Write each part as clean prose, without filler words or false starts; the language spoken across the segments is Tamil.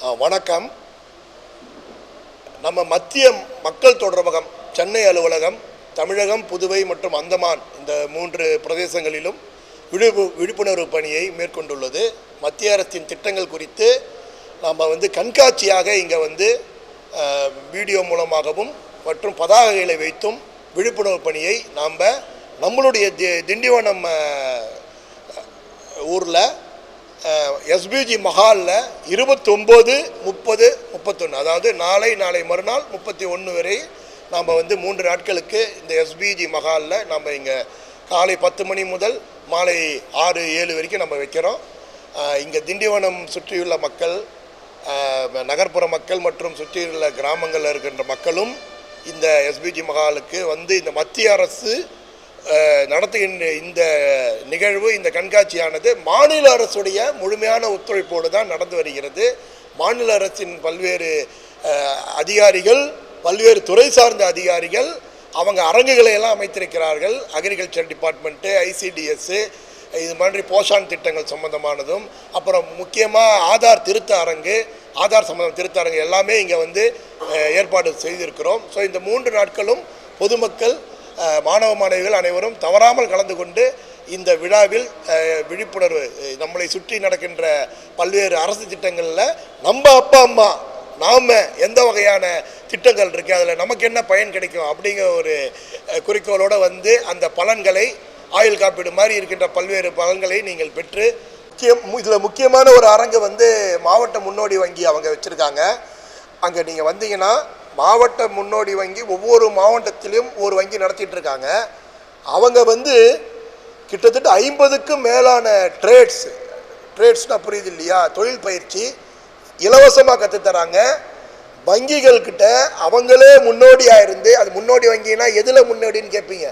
வணக்கம். நம்ம மத்திய மக்கள் தொடர்பகம் சென்னை அலுவலகம் தமிழகம், புதுவை மற்றும் அந்தமான் இந்த 3 பிரதேசங்களிலும் விழிப்புணர்வு பணியை மேற்கொண்டுள்ளது. மத்திய அரசின் திட்டங்கள் குறித்து நாம் கண்காட்சியாக இங்கே வீடியோ மூலமாகவும் மற்றும் பதாகைகளை வைத்தும் விழிப்புணர்வு பணியை நம்மளுடைய திண்டிவனம் ஊரில் எஸ்பிஜி மஹாலில் 29, 30, 31 அதாவது நாளை மறுநாள் 31 வரை நாம் 3 நாட்களுக்கு இந்த எஸ்பிஜி மஹாலில் நம்ம இங்கே காலை 10 மணி முதல் மாலை 6, 7 வரைக்கும் நம்ம வைக்கிறோம். இங்கே திண்டிவனம் சுற்றியுள்ள மக்கள், நகர்ப்புற மக்கள் மற்றும் சுற்றியுள்ள கிராமங்களில் இருக்கின்ற மக்களும் இந்த எஸ்பிஜி மஹாலுக்கு இந்த மத்திய அரசு நடத்துகின்ற இந்த நிகழ்வு, இந்த கண்காட்சியானது மாநில அரசுடைய முழுமையான ஒத்துழைப்போடு தான் நடந்து வருகிறது. மாநில அரசின் பல்வேறு அதிகாரிகள், பல்வேறு துறை சார்ந்த அதிகாரிகள் அவங்க அரங்குகளை எல்லாம் அமைத்திருக்கிறார்கள். அக்ரிகல்ச்சர் டிபார்ட்மெண்ட்டு, ஐசிடிஎஸ், இது மாதிரி போஷான் திட்டங்கள் சம்பந்தமானதும், அப்புறம் முக்கியமாக ஆதார் சம்பந்தம் திருத்த அரங்கு எல்லாமே இங்கே ஏற்பாடு செய்திருக்கிறோம். ஸோ இந்த 3 நாட்களும் பொதுமக்கள், மாணவ மாணவிகள் அனைவரும் தவறாமல் கலந்து கொண்டு இந்த விழாவில் விழிப்புணர்வு, நம்மளை சுற்றி நடக்கின்ற பல்வேறு அரசு திட்டங்களில் நம்ம அப்பா அம்மா நாம் எந்த வகையான திட்டங்கள் இருக்குது, அதில் நமக்கு என்ன பயன் கிடைக்கும் அப்படிங்கிற ஒரு குறிக்கோளோடு அந்த பலன்களை, ஆயுள் காப்பீடு மாதிரி இருக்கின்ற பல்வேறு பலன்களை நீங்கள் பெற்று இதில் முக்கியமான ஒரு அரங்கு மாவட்ட முன்னோடி வங்கி அவங்க வச்சுருக்காங்க. அங்கே நீங்கள் வந்தீங்கன்னா மாவட்ட முன்னோடி வங்கி ஒவ்வொரு மாவட்டத்திலும் ஒரு வங்கி நடத்திட்டு இருக்காங்க. அவங்க கிட்டத்தட்ட 50க்கும் மேலான ட்ரேட்ஸ்னா புரியுது இல்லையா, தொழில் பயிற்சி இலவசமாக கற்றுத்தராங்க. வங்கிகள்கிட்ட அவங்களே முன்னோடியாக இருந்து, அது முன்னோடி வங்கினா எதில் முன்னோடின்னு கேட்பீங்க,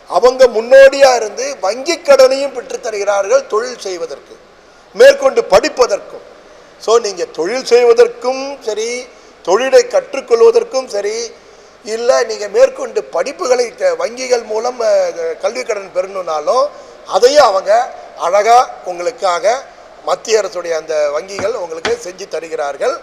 அவங்க முன்னோடியாக இருந்து வங்கி கடனையும் பெற்றுத்தருகிறார்கள் தொழில் செய்வதற்கு, மேற்கொண்டு படிப்பதற்கும். ஸோ நீங்கள் தொழில் செய்வதற்கும் சரி, தொழிலை கற்றுக்கொள்வதற்கும் சரி, இல்லை நீங்கள் மேற்கொண்டு படிப்புகளை வங்கிகள் மூலம் கல்வி கடன் பெறணுன்னாலும் அதையும் அவங்க அழகாக உங்களுக்காக மத்திய அரசுடைய அந்த வங்கிகள் உங்களுக்கு செஞ்சு தருகிறார்கள்.